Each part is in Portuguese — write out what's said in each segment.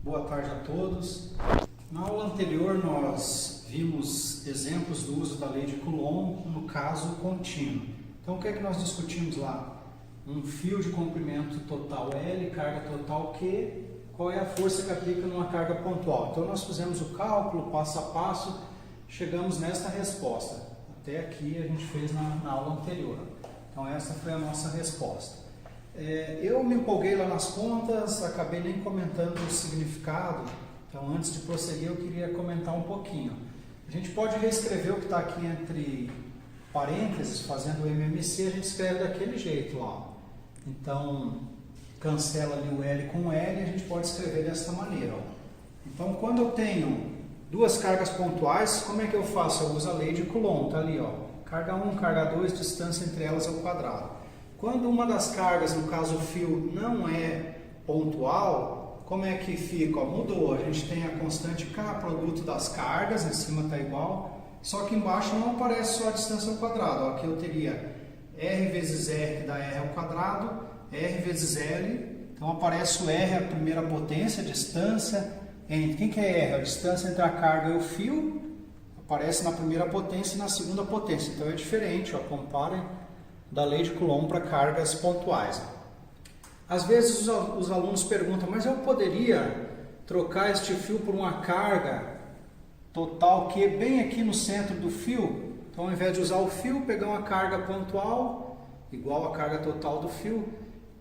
Boa tarde a todos. Na aula anterior nós vimos exemplos do uso da lei de Coulomb no caso contínuo. Então o que é que nós discutimos lá? Um fio de comprimento total L, carga total Q, qual é a força que aplica numa carga pontual? Então nós fizemos o cálculo passo a passo, chegamos nesta resposta. Até aqui a gente fez na aula anterior. Então essa foi a nossa resposta. Eu me empolguei lá nas contas, acabei nem comentando o significado, então antes de prosseguir eu queria comentar um pouquinho. A gente pode reescrever o que está aqui entre parênteses, fazendo o MMC, a gente escreve daquele jeito lá. Então, cancela ali o L com o L e a gente pode escrever dessa maneira. Então, quando eu tenho duas cargas pontuais, como é que eu faço? Eu uso a lei de Coulomb, está ali, ó. Carga 1, carga 2, distância entre elas ao quadrado. Quando uma das cargas, no caso o fio, não é pontual, como é que fica? Ó, mudou, a gente tem a constante K, produto das cargas, em cima está igual, só que embaixo não aparece só a distância ao quadrado. Ó, aqui eu teria R vezes R, que dá R ao quadrado, R vezes L, então aparece o R, a primeira potência, a distância entre... Quem que é R? A distância entre a carga e o fio, aparece na primeira potência e na segunda potência, então é diferente, ó, comparem da lei de Coulomb para cargas pontuais. Às vezes os alunos perguntam, mas eu poderia trocar este fio por uma carga total Q bem aqui no centro do fio? Então, ao invés de usar o fio, pegar uma carga pontual igual a carga total do fio.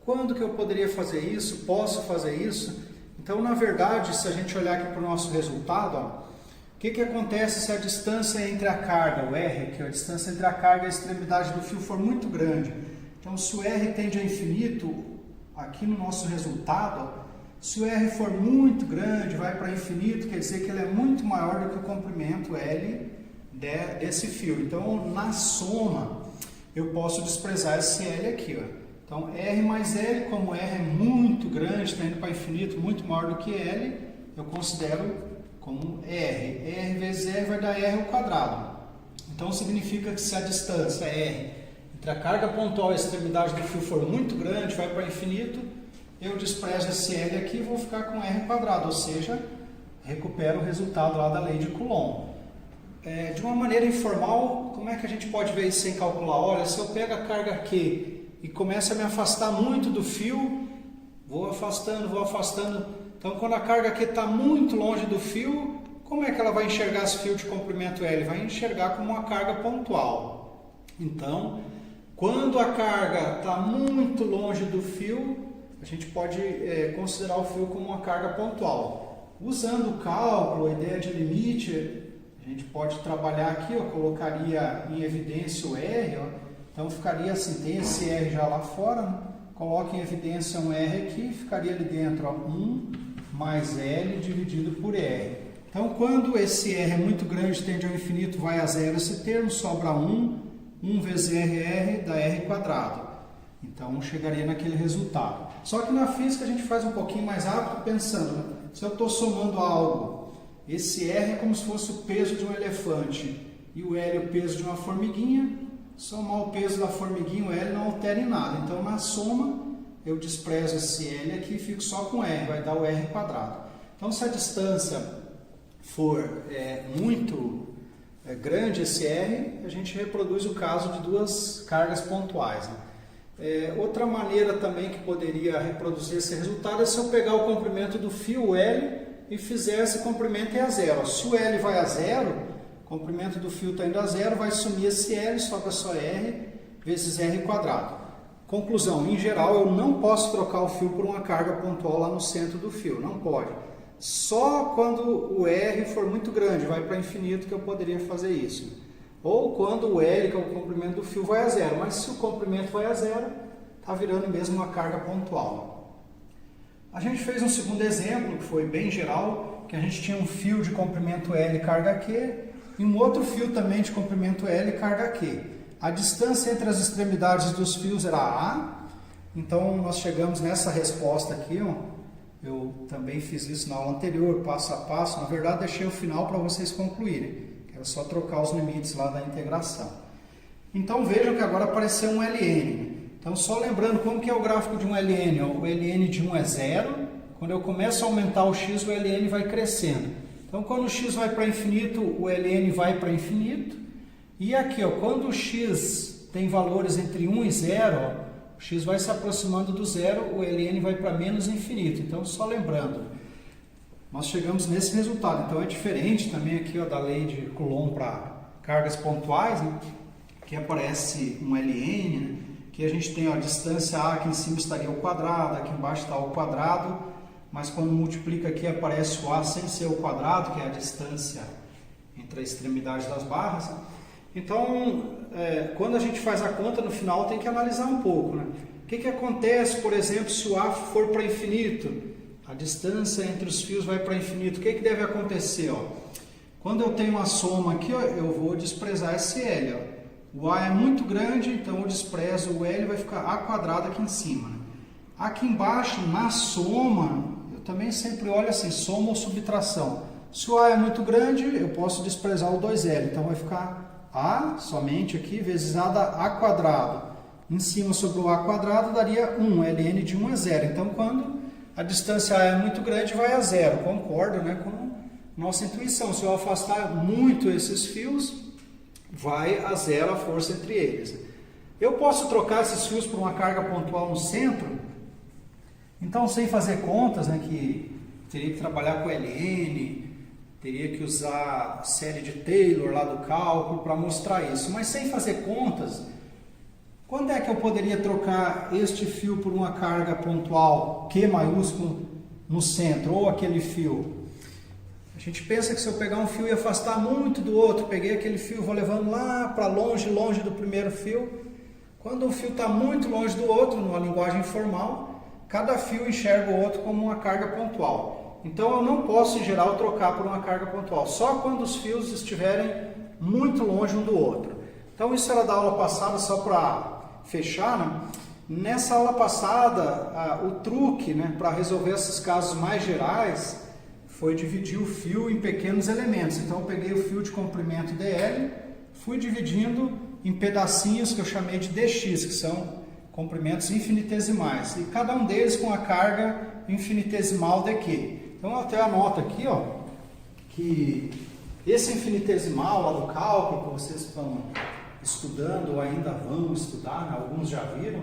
Quando que eu poderia fazer isso? Posso fazer isso? Então, na verdade, se a gente olhar aqui para o nosso resultado, ó, o que acontece se a distância entre a carga, o R, que é a distância entre a carga e a extremidade do fio, for muito grande? Então, se o R tende a infinito, aqui no nosso resultado, se o R for muito grande, vai para infinito, quer dizer que ele é muito maior do que o comprimento L desse fio. Então, na soma, eu posso desprezar esse L aqui, ó. Então, R mais L, como R é muito grande, está indo para infinito, muito maior do que L, eu considero como R. R vezes R vai dar R ao quadrado. Então significa que se a distância R entre a carga pontual e a extremidade do fio for muito grande, vai para infinito, eu desprezo esse L aqui e vou ficar com R quadrado, ou seja, recupero o resultado lá da lei de Coulomb. De uma maneira informal, como é que a gente pode ver isso sem calcular? Olha, se eu pego a carga Q e começo a me afastar muito do fio, vou afastando. Então, quando a carga aqui está muito longe do fio, como é que ela vai enxergar esse fio de comprimento L? Vai enxergar como uma carga pontual. Então, quando a carga está muito longe do fio, a gente pode considerar o fio como uma carga pontual. Usando o cálculo, a ideia de limite, a gente pode trabalhar aqui, eu colocaria em evidência o R, ó. Então ficaria assim, tem esse R já lá fora, né? Coloque em evidência um R aqui, ficaria ali dentro, ó, 1 mais L dividido por R. Então, quando esse R é muito grande, tende ao infinito, vai a zero esse termo, sobra 1 vezes R dá R quadrado. Então, chegaria naquele resultado. Só que na física a gente faz um pouquinho mais rápido, pensando, né? Se eu estou somando algo, esse R é como se fosse o peso de um elefante e o L é o peso de uma formiguinha, somar o peso da formiguinha, o L não altera em nada. Então, na soma, eu desprezo esse L aqui e fico só com R, vai dar o R quadrado. Então, se a distância for muito grande, esse R, a gente reproduz o caso de duas cargas pontuais, né? Outra maneira também que poderia reproduzir esse resultado é se eu pegar o comprimento do fio L e fizer esse comprimento a zero. Se o L vai a zero, o comprimento do fio está indo a zero, vai sumir esse L, sobra só R vezes R quadrado. Conclusão, em geral, eu não posso trocar o fio por uma carga pontual lá no centro do fio, não pode. Só quando o R for muito grande, vai para infinito, que eu poderia fazer isso. Ou quando o L, que é o comprimento do fio, vai a zero. Mas se o comprimento vai a zero, está virando mesmo uma carga pontual. A gente fez um segundo exemplo, que foi bem geral, que a gente tinha um fio de comprimento L carga Q e um outro fio também de comprimento L carga Q. A distância entre as extremidades dos fios era A, então nós chegamos nessa resposta aqui, ó. Eu também fiz isso na aula anterior, passo a passo, na verdade deixei o final para vocês concluírem, era só trocar os limites lá da integração. Então vejam que agora apareceu um LN, então só lembrando como que é o gráfico de um LN, ó. O LN de 1 é 0, Quando eu começo a aumentar o x, o ln vai crescendo. Então, quando o x vai para infinito, o ln vai para infinito. E aqui, ó, quando o x tem valores entre 1 e 0, ó, o x vai se aproximando do zero, o ln vai para menos infinito. Então, só lembrando, nós chegamos nesse resultado. Então, é diferente também aqui, ó, da lei de Coulomb para cargas pontuais, né? Que aparece um ln, né? Que a gente tem ó, a distância a, aqui em cima estaria ao quadrado, aqui embaixo está ao quadrado, mas quando multiplica aqui aparece o a sem ser o quadrado, que é a distância entre a extremidade das barras. Então, quando a gente faz a conta, no final tem que analisar um pouco, né? O que acontece, por exemplo, se o a for para infinito? A distância entre os fios vai para infinito. O que deve acontecer? Ó? Quando eu tenho uma soma aqui, ó, eu vou desprezar esse L. Ó. O A é muito grande, então eu desprezo o L, vai ficar A quadrado aqui em cima. Né? Aqui embaixo, na soma, eu também sempre olho assim, soma ou subtração. Se o A é muito grande, eu posso desprezar o 2L, então vai ficar A somente aqui, vezes A dá A quadrado. Em cima sobre o A quadrado daria 1, ln de 1 é 0. Então, quando a distância A é muito grande, vai a 0. Concordo, né, com nossa intuição. Se eu afastar muito esses fios, vai a 0 a força entre eles. Eu posso trocar esses fios por uma carga pontual no centro? Então, sem fazer contas, né, que teria que trabalhar com ln, teria que usar a série de Taylor lá do cálculo para mostrar isso. Mas sem fazer contas, quando é que eu poderia trocar este fio por uma carga pontual Q maiúsculo no centro, ou aquele fio? A gente pensa que se eu pegar um fio e afastar muito do outro, peguei aquele fio, vou levando lá para longe do primeiro fio. Quando um fio está muito longe do outro, numa linguagem formal, cada fio enxerga o outro como uma carga pontual. Então eu não posso, em geral, trocar por uma carga pontual, só quando os fios estiverem muito longe um do outro. Então isso era da aula passada, só para fechar, né? Nessa aula passada, o truque, né, para resolver esses casos mais gerais foi dividir o fio em pequenos elementos. Então eu peguei o fio de comprimento dl, fui dividindo em pedacinhos que eu chamei de dx, que são comprimentos infinitesimais, e cada um deles com a carga infinitesimal dq. Então eu até anoto aqui, ó, que esse infinitesimal lá do cálculo, que vocês estão estudando ou ainda vão estudar, né? Alguns já viram,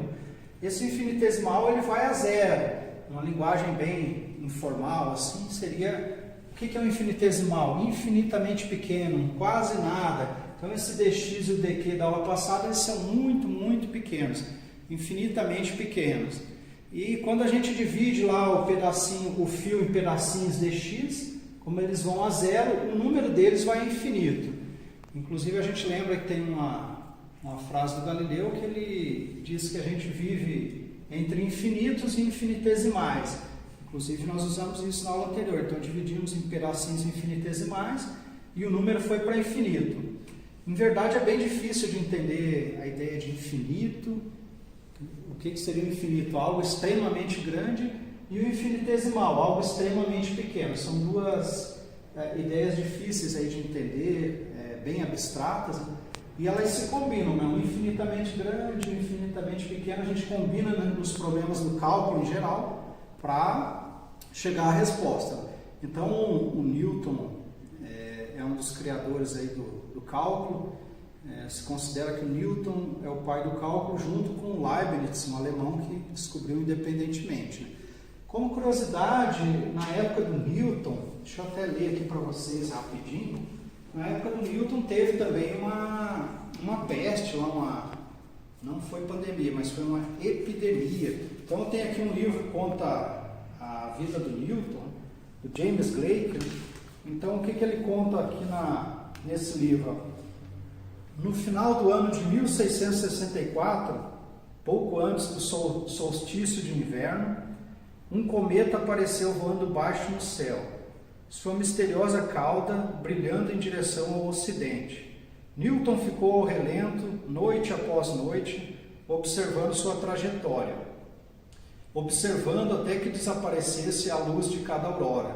esse infinitesimal ele vai a 0. Uma linguagem bem informal assim seria, o que é um infinitesimal? Infinitamente pequeno, quase nada. Então esse dx e o dq da aula passada, eles são muito, muito pequenos, infinitamente pequenos. E quando a gente divide lá o fio em pedacinhos dx, como eles vão a 0, o número deles vai a infinito. Inclusive a gente lembra que tem uma frase do Galileu que ele diz que a gente vive entre infinitos e infinitesimais. Inclusive nós usamos isso na aula anterior. Então dividimos em pedacinhos infinitesimais e o número foi para infinito. Em verdade é bem difícil de entender a ideia de infinito. O que seria o infinito? Algo extremamente grande, e o infinitesimal, algo extremamente pequeno. São duas ideias difíceis aí de entender, bem abstratas, né? E elas se combinam, né? Um infinitamente grande, um infinitamente pequeno, a gente combina, né, nos problemas do cálculo em geral para chegar à resposta. Então o Newton é um dos criadores aí do cálculo. Se considera que o Newton é o pai do cálculo, junto com Leibniz, um alemão que descobriu independentemente, né? Como curiosidade, na época do Newton, deixa eu até ler aqui para vocês rapidinho. Na época do Newton teve também uma peste, não foi pandemia, mas foi uma epidemia. Então eu tenho aqui um livro que conta a vida do Newton, do James Blake. Então o que ele conta aqui nesse livro? No final do ano de 1664, pouco antes do solstício de inverno, um cometa apareceu voando baixo no céu, sua misteriosa cauda brilhando em direção ao ocidente. Newton ficou ao relento, noite após noite, observando sua trajetória, observando até que desaparecesse a luz de cada aurora,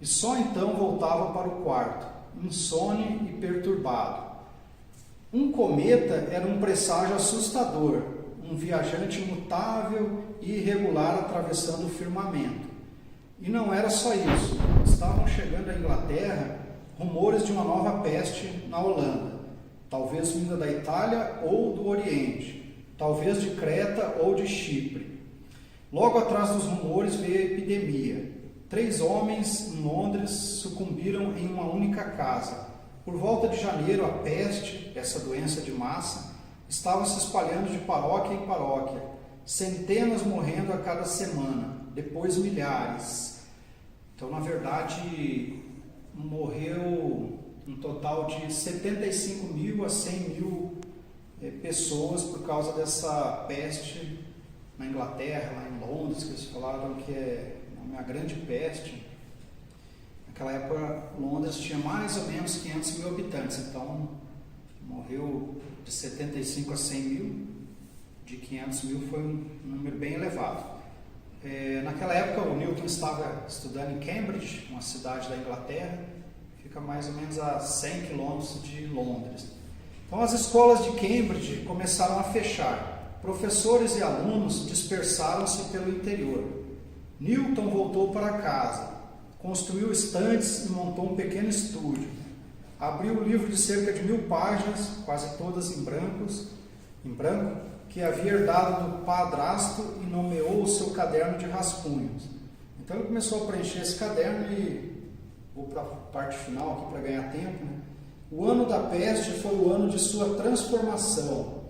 e só então voltava para o quarto, insone e perturbado. Um cometa era um presságio assustador, um viajante imutável e irregular atravessando o firmamento. E não era só isso, estavam chegando à Inglaterra rumores de uma nova peste na Holanda, talvez vinda da Itália ou do Oriente, talvez de Creta ou de Chipre. Logo atrás dos rumores veio a epidemia. 3 homens em Londres sucumbiram em uma única casa. Por volta de janeiro, a peste, essa doença de massa, estava se espalhando de paróquia em paróquia, centenas morrendo a cada semana, depois milhares. Então, na verdade, morreu um total de 75 mil a 100 mil pessoas por causa dessa peste na Inglaterra, lá em Londres, que eles falaram que é uma grande peste. Naquela época, Londres tinha mais ou menos 500 mil habitantes, então morreu de 75 a 100 mil, de 500 mil foi um número bem elevado. Naquela época, o Newton estava estudando em Cambridge, uma cidade da Inglaterra, fica mais ou menos a 100 quilômetros de Londres. Então, as escolas de Cambridge começaram a fechar. Professores e alunos dispersaram-se pelo interior. Newton voltou para casa, construiu estantes e montou um pequeno estúdio. Abriu um livro de cerca de 1000 páginas, quase todas em branco, que havia herdado do padrasto e nomeou o seu caderno de rascunhos. Então ele começou a preencher esse caderno e vou para a parte final aqui para ganhar tempo, né? O ano da peste foi o ano de sua transformação.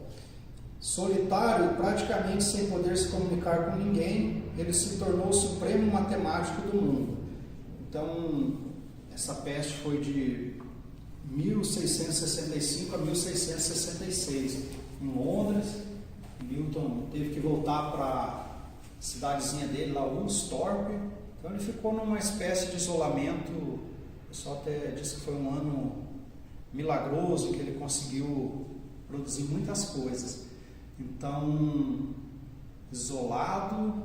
Solitário e praticamente sem poder se comunicar com ninguém, ele se tornou o supremo matemático do mundo. Então, essa peste foi de 1665 a 1666 em Londres. Newton teve que voltar para a cidadezinha dele, lá, Woolsthorpe. Então ele ficou numa espécie de isolamento. O pessoal até disse que foi um ano milagroso, que ele conseguiu produzir muitas coisas. Então, isolado,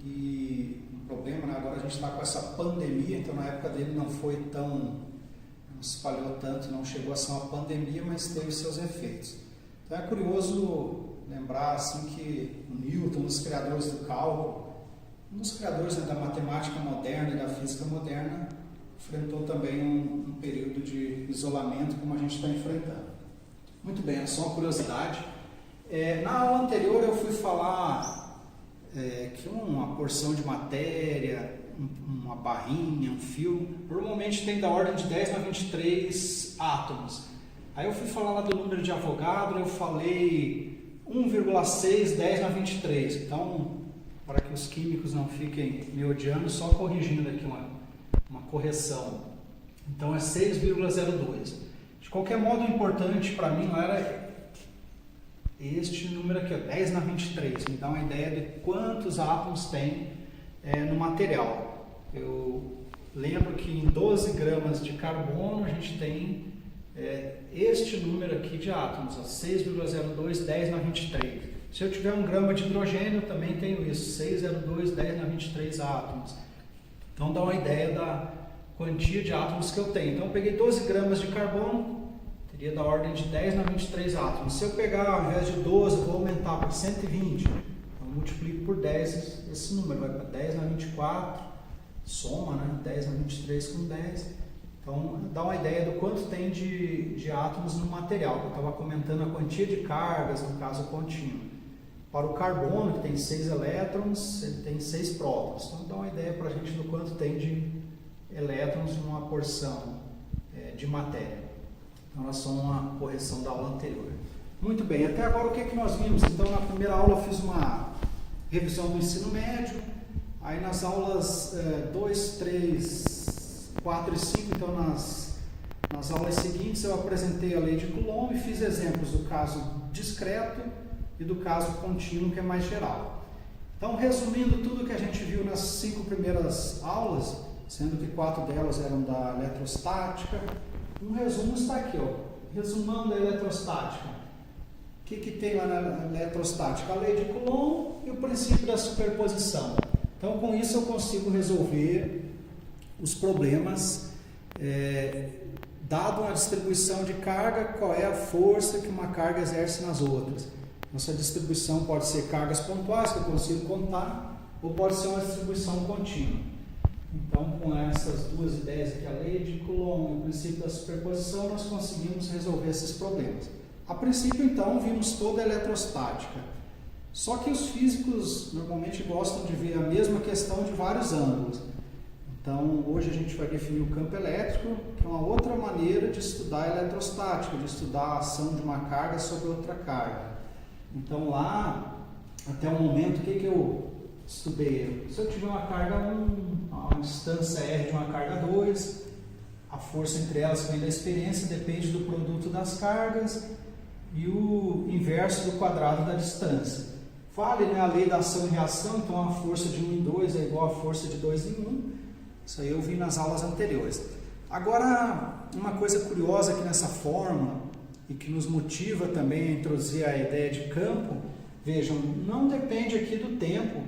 e um problema, né? Agora a gente está com essa pandemia, então na época dele não se espalhou tanto, não chegou a ser uma pandemia, mas teve seus efeitos. Então é curioso lembrar assim que o Newton, um dos criadores do cálculo, um dos criadores, né, da matemática moderna e da física moderna, enfrentou também um período de isolamento como a gente está enfrentando. Muito bem, é só uma curiosidade. Na aula anterior eu fui falar que uma porção de matéria, uma barrinha, um fio, normalmente tem da ordem de 10 a 23 átomos. Aí eu fui falar lá do número de Avogadro, eu falei 1,6, 10 a 23. Então, para que os químicos não fiquem me odiando, só corrigindo aqui uma correção. Então é 6,02. De qualquer modo, o importante para mim lá era este número aqui, 10 na 23, me dá uma ideia de quantos átomos tem no material. Eu lembro que em 12 gramas de carbono a gente tem este número aqui de átomos, 6,02, 10 na 23. Se eu tiver 1 grama de hidrogênio, eu também tenho isso, 6,02, 10 na 23 átomos. Então dá uma ideia da quantia de átomos que eu tenho. Então eu peguei 12 gramas de carbono, teria da ordem de 10 na 23 átomos. Se eu pegar, ao invés de 12, vou aumentar para 120. Então multiplico por 10 esse número, vai para 10 na 24, soma, né? 10 na 23 com 10. Então dá uma ideia do quanto tem de átomos no material. Eu estava comentando a quantia de cargas, no caso contínuo. Para o carbono, que tem 6 elétrons, ele tem 6 prótons. Então dá uma ideia para a gente do quanto tem de elétrons numa porção de matéria. Então, elas são uma correção da aula anterior. Muito bem, até agora o que nós vimos? Então, na primeira aula eu fiz uma revisão do ensino médio, aí nas aulas 2, 3, 4 e 5, então nas aulas seguintes eu apresentei a lei de Coulomb e fiz exemplos do caso discreto e do caso contínuo, que é mais geral. Então, resumindo tudo que a gente viu nas 5 primeiras aulas, sendo que 4 delas eram da eletrostática, um resumo está aqui, ó, resumando a eletrostática. O que tem lá na eletrostática? A lei de Coulomb e o princípio da superposição. Então, com isso eu consigo resolver os problemas, dado uma distribuição de carga, qual é a força que uma carga exerce nas outras. Essa distribuição pode ser cargas pontuais, que eu consigo contar, ou pode ser uma distribuição contínua. Então, com essas duas ideias aqui, a lei de Coulomb e o princípio da superposição, nós conseguimos resolver esses problemas. A princípio, então, vimos toda a eletrostática. Só que os físicos normalmente gostam de ver a mesma questão de vários ângulos. Então, hoje a gente vai definir o campo elétrico, que é uma outra maneira de estudar a eletrostática, de estudar a ação de uma carga sobre outra carga. Então, lá, até o momento, o que eu estudei? Se eu tiver uma carga 1, a distância R de uma carga 2, a força entre elas que vem da experiência depende do produto das cargas e o inverso do quadrado da distância. Vale, né, a lei da ação e reação, então a força de 1 em 2 é igual à força de 2 em 1. Isso aí eu vi nas aulas anteriores. Agora, uma coisa curiosa aqui nessa fórmula e que nos motiva também a introduzir a ideia de campo, vejam, não depende aqui do tempo,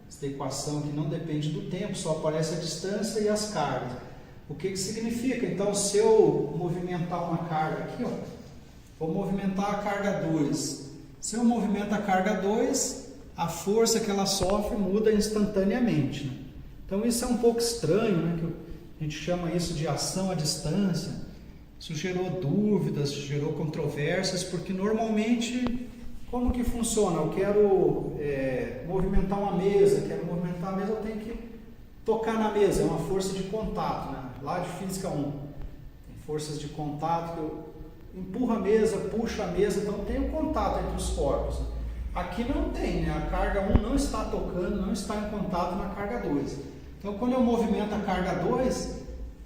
essa equação aqui não depende do tempo, só aparece a distância e as cargas. O que significa? Então, se eu movimentar uma carga aqui, ó, vou movimentar a carga 2. Se eu movimento a carga 2, a força que ela sofre muda instantaneamente, né? Então isso é um pouco estranho, né? Que a gente chama isso de ação à distância. Isso gerou dúvidas, gerou controvérsias, porque normalmente, como que funciona? Eu quero movimentar uma mesa, eu tenho que tocar na mesa, é uma força de contato, né? Lá de Física 1, tem forças de contato que eu empurro a mesa, puxo a mesa, então tem um contato entre os corpos. Aqui não tem, né? A carga 1 não está tocando, não está em contato na carga 2. Então, quando eu movimento a carga 2,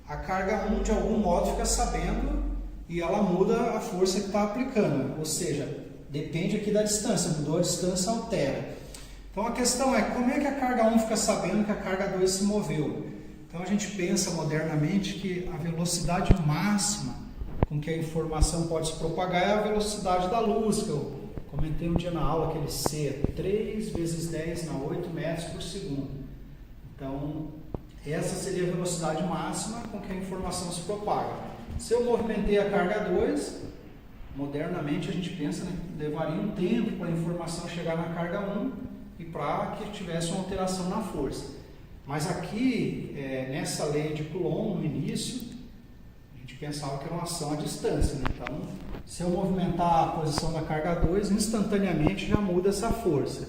a carga 1 de algum modo fica sabendo e ela muda a força que está aplicando. Ou seja, depende aqui da distância, mudou a distância, altera. Então, a questão é, como é que a carga 1 fica sabendo que a carga 2 se moveu? Então, a gente pensa modernamente que a velocidade máxima com que a informação pode se propagar é a velocidade da luz, que eu comentei um dia na aula, aquele C, 3 vezes 10 na 8 metros por segundo. Então, essa seria a velocidade máxima com que a informação se propaga. Se eu movimentei a carga 2, modernamente a gente pensa, né, levaria um tempo para a informação chegar na carga 1 e para que tivesse uma alteração na força. Mas aqui, nessa lei de Coulomb, no início, a gente pensava que era uma ação à distância, né? Então, se eu movimentar a posição da carga 2, instantaneamente já muda essa força.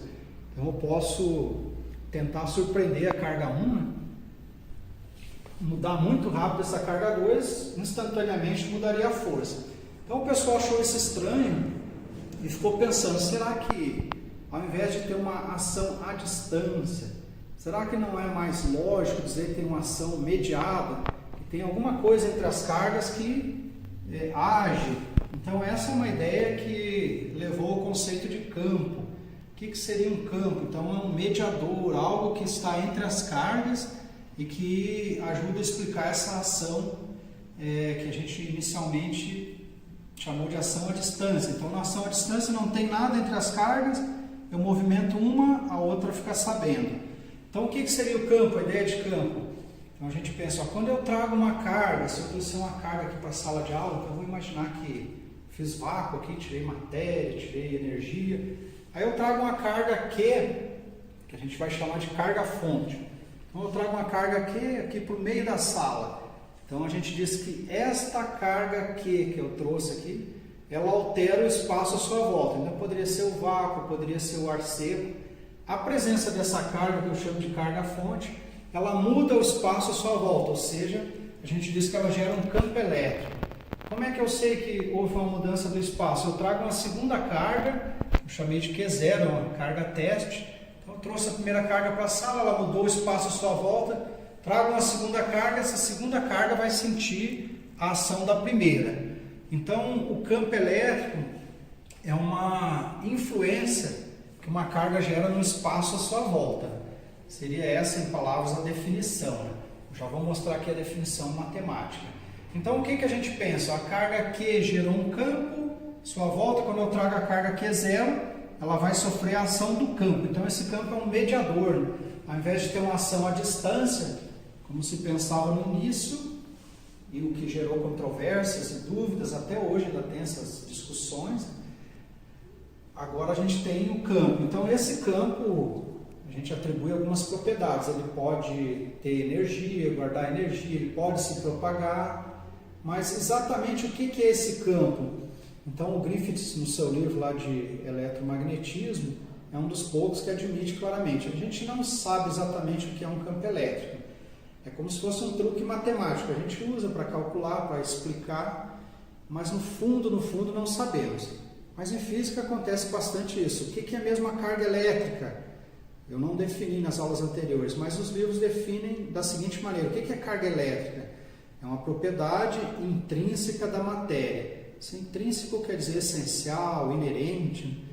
Então eu posso tentar surpreender a carga 1, né? Mudar muito rápido essa carga 2, instantaneamente mudaria a força. Então o pessoal achou isso estranho e ficou pensando, será que ao invés de ter uma ação à distância, será que não é mais lógico dizer que tem uma ação mediada, que tem alguma coisa entre as cargas que age? Então essa é uma ideia que levou ao conceito de campo. O que seria um campo? Então é um mediador, algo que está entre as cargas e que ajuda a explicar essa ação que a gente inicialmente chamou de ação à distância. Então na ação à distância não tem nada entre as cargas, eu movimento uma, a outra fica sabendo. Então o que seria o campo, a ideia de campo? Então a gente pensa, quando eu trago uma carga, se eu trouxer uma carga aqui para a sala de aula, então eu vou imaginar que fiz vácuo aqui, tirei matéria, tirei energia. Aí eu trago uma carga Q, que a gente vai chamar de carga fonte. Então eu trago uma carga Q aqui para o meio da sala. Então a gente diz que esta carga Q que eu trouxe aqui, ela altera o espaço à sua volta. Então poderia ser o vácuo, poderia ser o ar seco. A presença dessa carga, que eu chamo de carga fonte, ela muda o espaço à sua volta, ou seja, a gente diz que ela gera um campo elétrico. Como é que eu sei que houve uma mudança do espaço? Eu trago uma segunda carga, eu chamei de Q0, uma carga teste. Então eu trouxe a primeira carga para a sala, ela mudou o espaço à sua volta. Trago uma segunda carga, essa segunda carga vai sentir a ação da primeira. Então o campo elétrico é uma influência que uma carga gera no espaço à sua volta. Seria essa, em palavras, a definição, né? Eu já vou mostrar aqui a definição matemática. Então o que a gente pensa? A carga Q gerou um campo, sua volta, quando eu trago a carga Q0, ela vai sofrer a ação do campo. Então esse campo é um mediador. Ao invés de ter uma ação à distância, como se pensava no início, e o que gerou controvérsias e dúvidas, até hoje ainda tem essas discussões, agora a gente tem o campo. Então esse campo, a gente atribui algumas propriedades. Ele pode ter energia, guardar energia, ele pode se propagar, mas exatamente o que é esse campo? Então o Griffiths, no seu livro lá de eletromagnetismo, é um dos poucos que admite claramente. A gente não sabe exatamente o que é um campo elétrico. É como se fosse um truque matemático. A gente usa para calcular, para explicar, mas no fundo não sabemos. Mas em física acontece bastante isso. O que é mesmo a carga elétrica? Eu não defini nas aulas anteriores, mas os livros definem da seguinte maneira. O que é carga elétrica? É uma propriedade intrínseca da matéria. Esse intrínseco quer dizer essencial, inerente.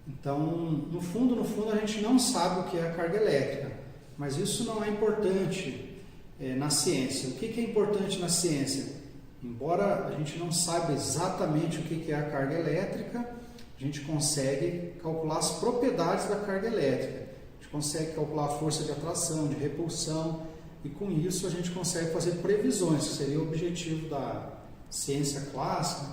Então, no fundo, a gente não sabe o que é a carga elétrica. Mas isso não é importante na ciência. O que é importante na ciência? Embora a gente não saiba exatamente o que é a carga elétrica, a gente consegue calcular as propriedades da carga elétrica. A gente consegue calcular a força de atração, de repulsão, e com isso a gente consegue fazer previsões, que seria o objetivo da ciência clássica,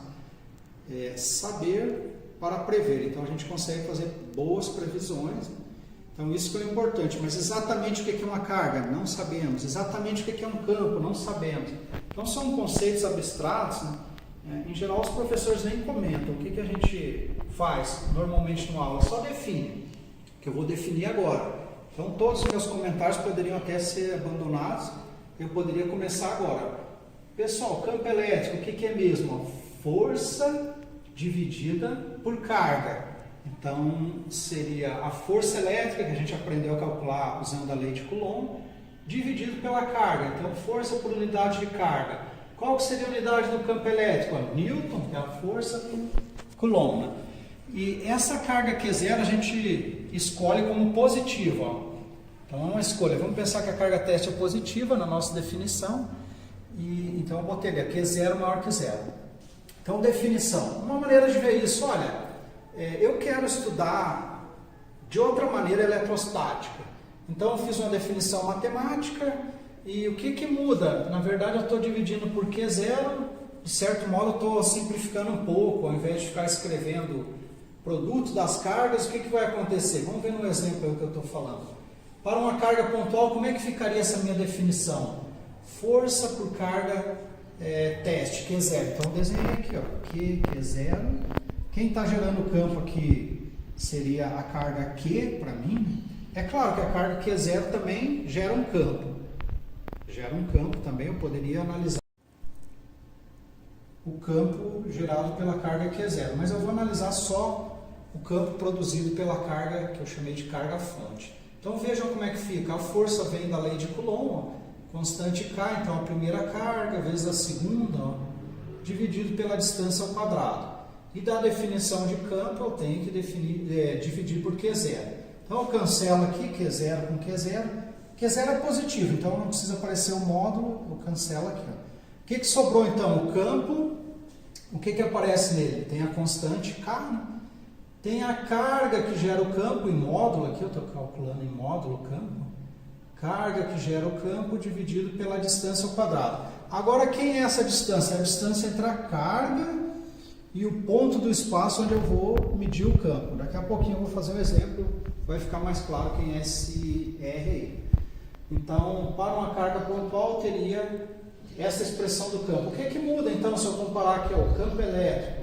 saber para prever. Então a gente consegue fazer boas previsões. Então isso que é importante, mas exatamente o que é uma carga? Não sabemos. Exatamente o que é um campo? Não sabemos. Então são conceitos abstratos, né? Em geral os professores nem comentam. O que a gente faz normalmente numa aula? Só define, que eu vou definir agora. Então todos os meus comentários poderiam até ser abandonados, eu poderia começar agora. Pessoal, campo elétrico, o que é mesmo? Força dividida por carga. Então, seria a força elétrica, que a gente aprendeu a calcular usando a lei de Coulomb, dividido pela carga. Então, força por unidade de carga. Qual que seria a unidade do campo elétrico? Newton, que é a força por Coulomb. E essa carga Q0 a gente escolhe como positiva. Então, é uma escolha. Vamos pensar que a carga teste é positiva na nossa definição. Então, eu botei ali, Q0 maior que zero. Então, definição. Uma maneira de ver isso, olha, eu quero estudar de outra maneira eletrostática. Então, eu fiz uma definição matemática e o que muda? Na verdade, eu estou dividindo por Q0, de certo modo, eu estou simplificando um pouco, ao invés de ficar escrevendo produto das cargas, o que vai acontecer? Vamos ver no exemplo que eu estou falando. Para uma carga pontual, como é que ficaria essa minha definição? Força por carga teste, Q0. Então, eu desenhei aqui, ó, Q0. Quem está gerando o campo aqui seria a carga Q para mim. É claro que a carga Q0 também gera um campo. Gera um campo também, eu poderia analisar o campo gerado pela carga Q0. Mas eu vou analisar só o campo produzido pela carga, que eu chamei de carga fonte. Então vejam como é que fica. A força vem da lei de Coulomb, ó, constante K, então a primeira carga vezes a segunda, ó, dividido pela distância ao quadrado. E da definição de campo eu tenho que dividir por Q0. Então eu cancelo aqui Q0 com Q0. Q0 é positivo, então não precisa aparecer um módulo, eu cancelo aqui. Ó. O que sobrou então? O campo. O que aparece nele? Tem a constante K, né? Tem a carga que gera o campo em módulo, aqui eu estou calculando em módulo o campo. Carga que gera o campo dividido pela distância ao quadrado. Agora quem é essa distância? É a distância entre a carga e o ponto do espaço onde eu vou medir o campo. Daqui a pouquinho eu vou fazer um exemplo, vai ficar mais claro quem é esse R aí. Então, para uma carga pontual, teria essa expressão do campo. O que muda, então, se eu comparar aqui ó, o campo elétrico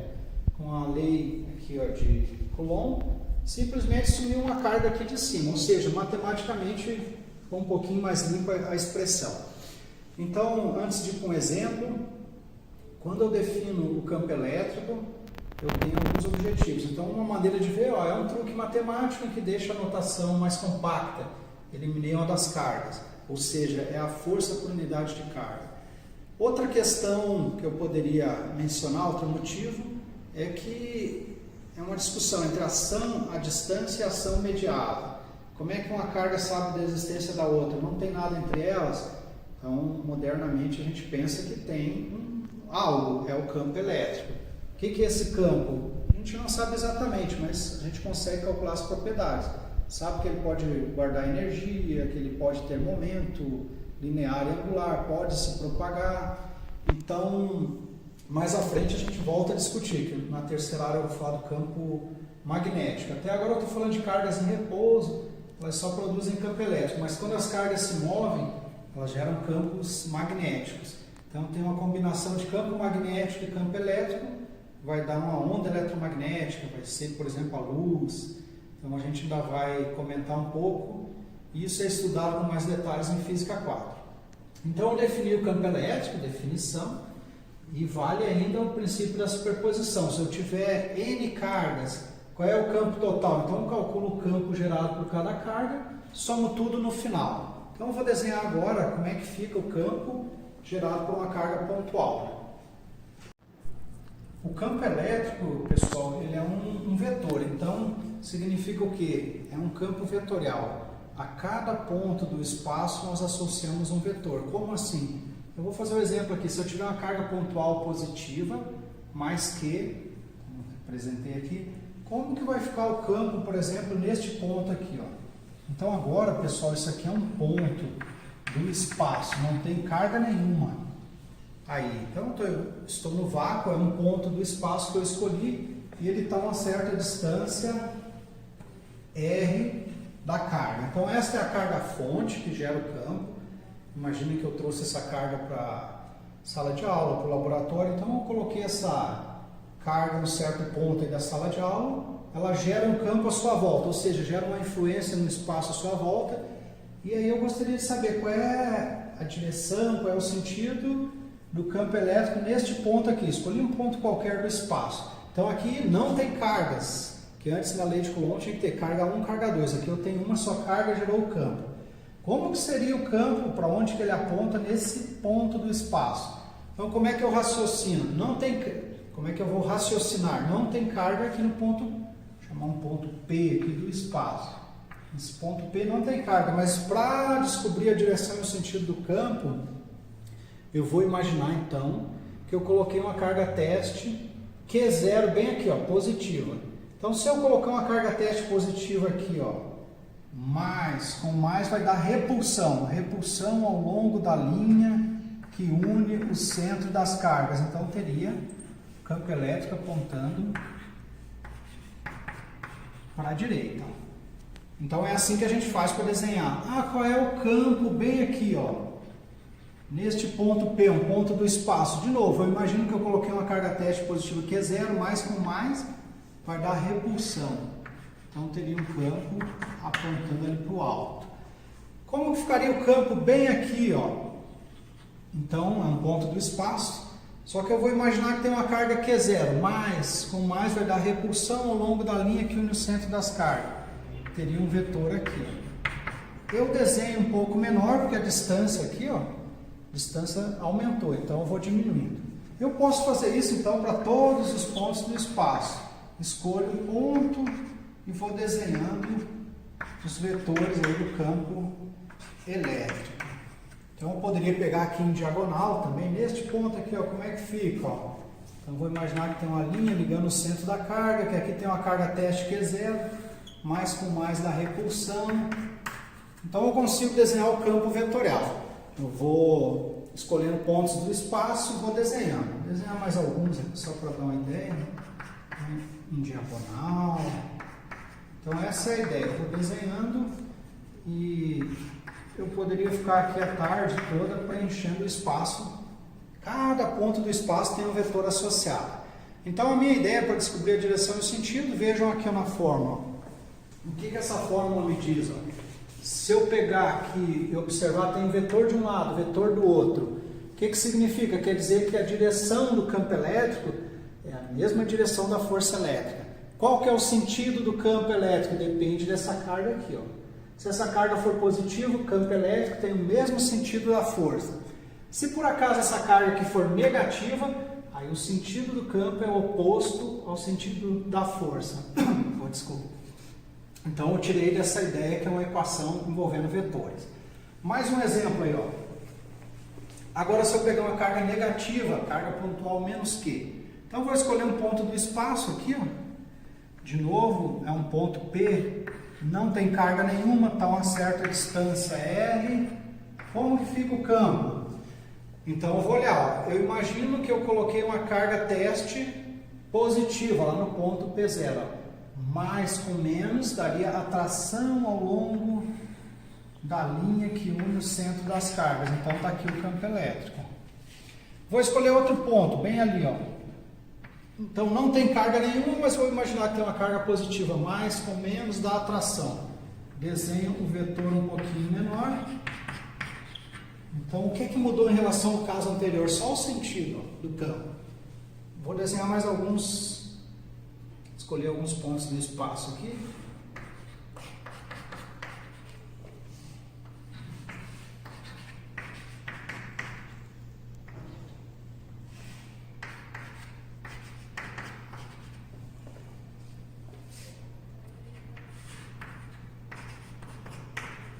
com a lei aqui, ó, de Coulomb? Simplesmente sumiu uma carga aqui de cima, ou seja, matematicamente ficou um pouquinho mais limpa a expressão. Então, antes de ir para um exemplo, quando eu defino o campo elétrico, eu tenho alguns objetivos. Então, uma maneira de ver ó, é um truque matemático que deixa a notação mais compacta. Eliminei uma das cargas, ou seja, é a força por unidade de carga. Outra questão que eu poderia mencionar, outro motivo, é que é uma discussão entre ação à distância e ação mediada. Como é que uma carga sabe da existência da outra? Não tem nada entre elas. Então, modernamente, a gente pensa que tem algo, é o campo elétrico. O que é esse campo? A gente não sabe exatamente, mas a gente consegue calcular as propriedades. Sabe que ele pode guardar energia, que ele pode ter momento linear e angular, pode se propagar. Então, mais à frente a gente volta a discutir, que na terceira área eu vou falar do campo magnético. Até agora eu estou falando de cargas em repouso, elas só produzem campo elétrico, mas quando as cargas se movem, elas geram campos magnéticos. Então tem uma combinação de campo magnético e campo elétrico, vai dar uma onda eletromagnética, vai ser, por exemplo, a luz. Então a gente ainda vai comentar um pouco, e isso é estudado com mais detalhes em Física 4. Então eu defini o campo elétrico, definição, e vale ainda o princípio da superposição. Se eu tiver N cargas, qual é o campo total? Então eu calculo o campo gerado por cada carga, somo tudo no final. Então eu vou desenhar agora como é que fica o campo gerado por uma carga pontual. O campo elétrico, pessoal, ele é um vetor, então significa o quê? É um campo vetorial. A cada ponto do espaço nós associamos um vetor. Como assim? Eu vou fazer um exemplo aqui. Se eu tiver uma carga pontual positiva, mais que, como representei aqui, como que vai ficar o campo, por exemplo, neste ponto aqui, ó? Então agora, pessoal, isso aqui é um ponto do espaço, não tem carga nenhuma. Aí, então eu estou no vácuo, é um ponto do espaço que eu escolhi e ele está a uma certa distância R da carga. Então esta é a carga fonte que gera o campo. Imagine que eu trouxe essa carga para a sala de aula, para o laboratório, então eu coloquei essa carga em um certo ponto aí da sala de aula, ela gera um campo à sua volta, ou seja, gera uma influência no espaço à sua volta, e aí eu gostaria de saber qual é a direção, qual é o sentido do campo elétrico neste ponto aqui. Escolhi um ponto qualquer do espaço. Então aqui não tem cargas, que antes na lei de Coulomb tinha que ter carga 1, carga 2. Aqui eu tenho uma só carga, gerou o campo. Como que seria o campo, para onde que ele aponta nesse ponto do espaço? Então como é que eu raciocino? Como é que eu vou raciocinar? Não tem carga aqui no ponto, vou chamar um ponto P aqui do espaço. Esse ponto P não tem carga, mas para descobrir a direção e o sentido do campo, eu vou imaginar então que eu coloquei uma carga teste Q0 bem aqui, ó, positiva. Então se eu colocar uma carga teste positiva aqui, ó, com mais vai dar repulsão ao longo da linha que une o centro das cargas. Então teria o campo elétrico apontando para a direita. Então é assim que a gente faz para desenhar. Qual é o campo bem aqui, ó? Neste ponto P, um ponto do espaço. De novo, eu imagino que eu coloquei uma carga teste positiva Q0, mais com mais vai dar repulsão. Então teria um campo apontando ali para o alto. Como ficaria o campo bem aqui, ó? Então é um ponto do espaço, só que eu vou imaginar que tem uma carga Q0, mais com mais vai dar repulsão ao longo da linha que une o centro das cargas. Teria um vetor aqui. Eu desenho um pouco menor, porque a distância aqui, ó, a distância aumentou, então eu vou diminuindo. Eu posso fazer isso então para todos os pontos do espaço. Escolho um ponto e vou desenhando os vetores aí do campo elétrico. Então eu poderia pegar aqui em diagonal também, neste ponto aqui, ó, como é que fica? Ó? Então eu vou imaginar que tem uma linha ligando o centro da carga, que aqui tem uma carga teste Q0, mais com mais da repulsão. Então eu consigo desenhar o campo vetorial. Eu vou escolhendo pontos do espaço e vou desenhando. Vou desenhar mais alguns aqui só para dar uma ideia, né? Em diagonal. Então essa é a ideia. Eu vou desenhando e eu poderia ficar aqui a tarde toda preenchendo o espaço. Cada ponto do espaço tem um vetor associado. Então a minha ideia para descobrir a direção e o sentido, vejam aqui na fórmula. O que essa fórmula me diz? Ó? Se eu pegar aqui e observar, tem vetor de um lado, vetor do outro. O que significa? Quer dizer que a direção do campo elétrico é a mesma direção da força elétrica. Qual que é o sentido do campo elétrico? Depende dessa carga aqui. Ó. Se essa carga for positiva, o campo elétrico tem o mesmo sentido da força. Se por acaso essa carga aqui for negativa, aí o sentido do campo é oposto ao sentido da força. Desculpa. Então eu tirei dessa ideia que é uma equação envolvendo vetores. Mais um exemplo aí, ó. Agora se eu pegar uma carga negativa, carga pontual menos Q. Então eu vou escolher um ponto do espaço aqui, ó. De novo, é um ponto P, não tem carga nenhuma, está a uma certa distância R. Como que fica o campo? Então eu vou olhar, ó. Eu imagino que eu coloquei uma carga teste positiva lá no ponto P0, ó. Mais com menos daria atração ao longo da linha que une o centro das cargas. Então está aqui o campo elétrico. Vou escolher outro ponto, bem ali, ó. Então não tem carga nenhuma, mas vou imaginar que tem uma carga positiva mais com menos da atração. Desenho o vetor um pouquinho menor. Então o que mudou em relação ao caso anterior? Só o sentido, ó, do campo. Vou desenhar mais alguns, escolher alguns pontos do espaço aqui.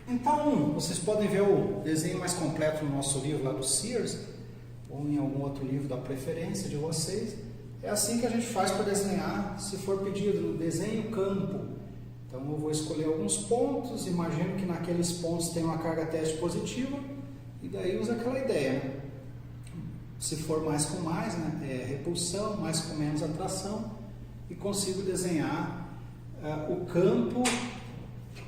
Então, vocês podem ver o desenho mais completo no nosso livro lá do Sears, ou em algum outro livro da preferência de vocês. É assim que a gente faz para desenhar, se for pedido, desenho campo. Então eu vou escolher alguns pontos, imagino que naqueles pontos tem uma carga teste positiva, e daí usa aquela ideia, né? Se for mais com mais, né, repulsão, mais com menos atração, e consigo desenhar o campo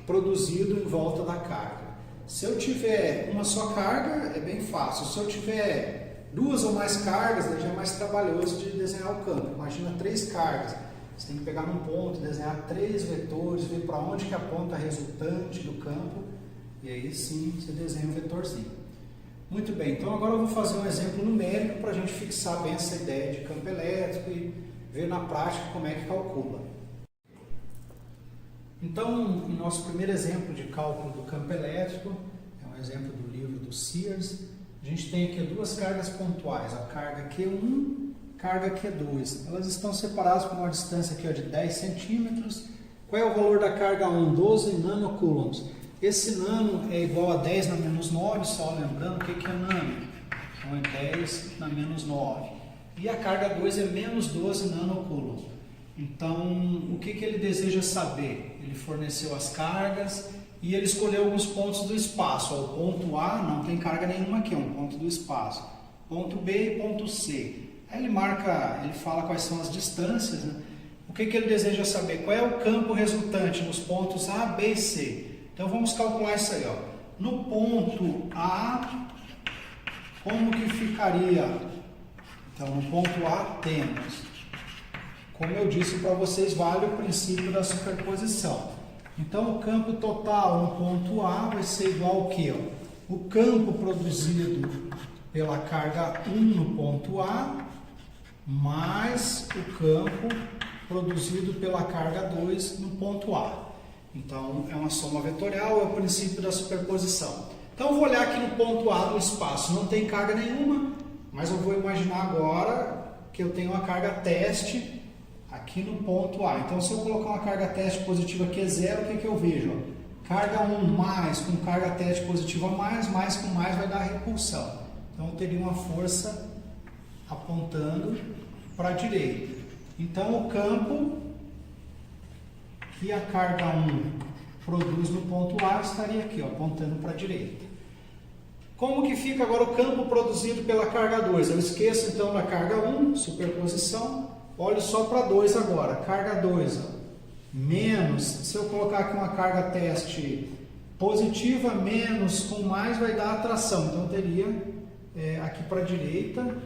produzido em volta da carga. Se eu tiver uma só carga, é bem fácil. Se eu tiver duas ou mais cargas, já é mais trabalhoso de desenhar o campo. Imagina 3 cargas. Você tem que pegar num ponto, desenhar 3 vetores, ver para onde que aponta a resultante do campo, e aí sim você desenha um vetorzinho. Muito bem, então agora eu vou fazer um exemplo numérico para a gente fixar bem essa ideia de campo elétrico e ver na prática como é que calcula. Então, em nosso primeiro exemplo de cálculo do campo elétrico, é um exemplo do livro do Sears, a gente tem aqui 2 cargas pontuais, a carga Q1 e a carga Q2. Elas estão separadas por uma distância aqui, ó, de 10 centímetros. Qual é o valor da carga 1? 12 nanocoulombs. Esse nano é igual a 10 na menos 9, só lembrando o que é nano. Então é 10 na menos 9. E a carga 2 é menos 12 nanocoulombs. Então, o que ele deseja saber? Ele forneceu as cargas e ele escolheu alguns pontos do espaço. O ponto A não tem carga nenhuma aqui, é um ponto do espaço. Ponto B e ponto C. Aí ele marca, ele fala quais são as distâncias, né? O que ele deseja saber? Qual é o campo resultante nos pontos A, B e C? Então vamos calcular isso aí, ó. No ponto A, como que ficaria? Então no ponto A temos, como eu disse para vocês, vale o princípio da superposição. Então o campo total no ponto A vai ser igual ao quê? O campo produzido pela carga 1 no ponto A, mais o campo produzido pela carga 2 no ponto A. Então é uma soma vetorial, é o princípio da superposição. Então eu vou olhar aqui no ponto A do espaço, não tem carga nenhuma, mas eu vou imaginar agora que eu tenho uma carga teste aqui no ponto A. Então se eu colocar uma carga teste positiva aqui é 0, o que eu vejo? Carga 1 mais com carga teste positiva mais com mais vai dar repulsão. Então eu teria uma força apontando para a direita. Então o campo que a carga 1 produz no ponto A estaria aqui, ó, apontando para a direita. Como que fica agora o campo produzido pela carga 2? Eu esqueço então da carga 1, superposição, olho só para 2 agora, carga 2, ó, menos, se eu colocar aqui uma carga teste positiva, menos com mais vai dar atração, então eu teria aqui para a direita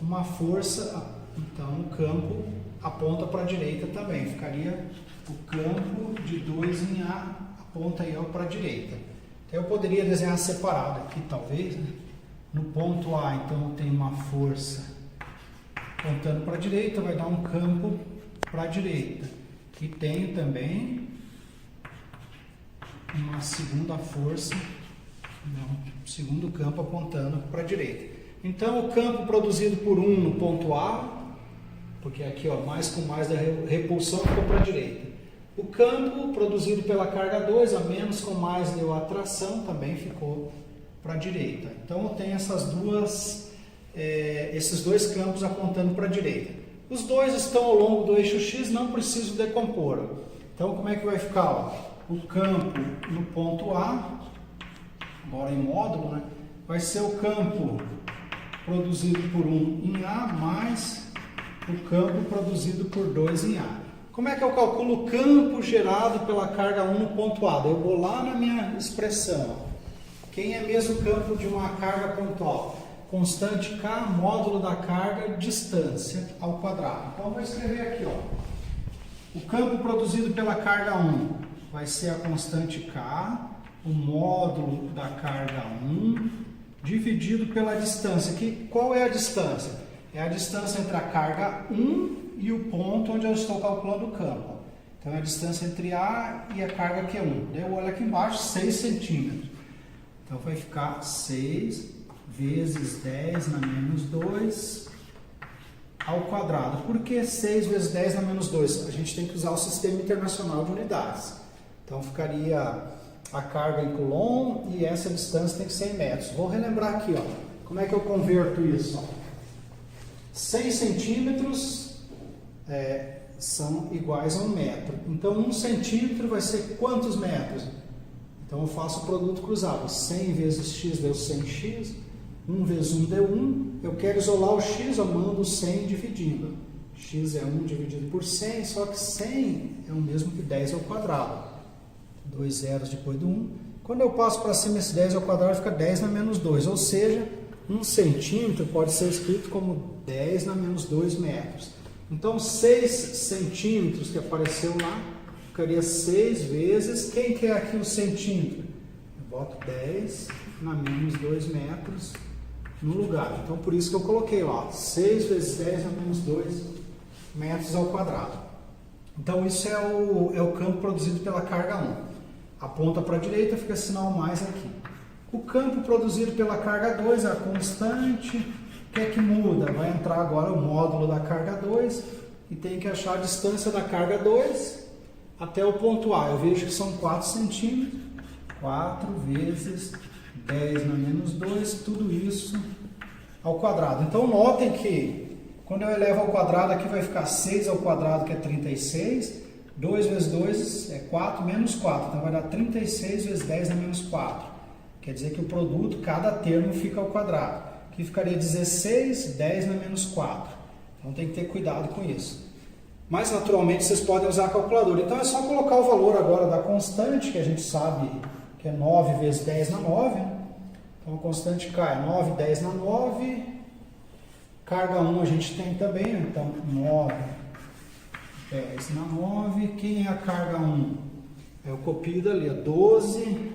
uma força, então o campo aponta para a direita também, ficaria o campo de 2 em A aponta aí para a direita. Então eu poderia desenhar separado aqui talvez, né? No ponto A então tem uma força apontando para a direita, vai dar um campo para a direita. E tenho também uma segunda força, um segundo campo apontando para a direita. Então o campo produzido por 1 no ponto A, porque aqui ó, mais com mais da repulsão ficou para a direita. O campo produzido pela carga 2, a menos com mais deu a atração, também ficou para a direita. Então eu tenho esses dois campos apontando para a direita. Os dois estão ao longo do eixo X, não preciso decompor. Então como é que vai ficar? Ó? O campo no ponto A, agora em módulo, né? Vai ser o campo produzido por 1 em A, mais o campo produzido por 2 em A. Como é que eu calculo o campo gerado pela carga 1 no ponto A? Eu vou lá na minha expressão. Quem é mesmo o campo de uma carga pontual? Constante K, módulo da carga, distância ao quadrado. Então, eu vou escrever aqui, ó. O campo produzido pela carga 1 vai ser a constante K, o módulo da carga 1, dividido pela distância. Qual é a distância? É a distância entre a carga 1 e o ponto onde eu estou calculando o campo. Então, é a distância entre A e a carga que é 1. Daí eu olho aqui embaixo, 6 centímetros. Então, vai ficar 6 vezes 10 na menos 2 ao quadrado. Por que 6 vezes 10 na menos 2? A gente tem que usar o Sistema Internacional de Unidades. Então, ficaria a carga em coulomb e essa distância tem que ser em metros. Vou relembrar aqui, ó. Como é que eu converto isso? Ó? 100 centímetros são iguais a 1 metro. Então, 1 centímetro vai ser quantos metros? Então, eu faço o produto cruzado. 100 vezes x deu 100x. 1 vezes 1 deu 1. Eu quero isolar o x, eu mando 100 dividindo. X é 1 dividido por 100, só que 100 é o mesmo que 10 ao quadrado. 2 zeros depois do 1. Quando eu passo para cima esse 10 ao quadrado, fica 10 na menos 2. Ou seja, 1 centímetro pode ser escrito como 10 na menos 2 metros. Então, 6 centímetros que apareceu lá, ficaria 6 vezes. Quem que é aqui o centímetro? Eu boto 10 na menos 2 metros no lugar. Então, por isso que eu coloquei lá, 6 vezes 10 na menos 2 metros ao quadrado. Então, isso é o campo produzido pela carga 1. Aponta para a direita, fica sinal mais aqui. O campo produzido pela carga 2 é a constante. O que é que muda? Vai entrar agora o módulo da carga 2 e tem que achar a distância da carga 2 até o ponto A. Eu vejo que são 4 centímetros. 4 vezes 10 na menos 2, tudo isso ao quadrado. Então, notem que quando eu elevo ao quadrado, aqui vai ficar 6 ao quadrado, que é 36. 2 vezes 2 é 4, menos 4. Então, vai dar 36 vezes 10 na menos 4. Quer dizer que o produto, cada termo fica ao quadrado. Aqui ficaria 16, 10 na menos 4. Então, tem que ter cuidado com isso. Mas, naturalmente, vocês podem usar a calculadora. Então, é só colocar o valor agora da constante, que a gente sabe que é 9 vezes 10 na 9. Então, a constante K é 9, 10 na 9. Carga 1 a gente tem também, então 9, 10 na 9. Quem é a carga 1? Eu copio dali, 12,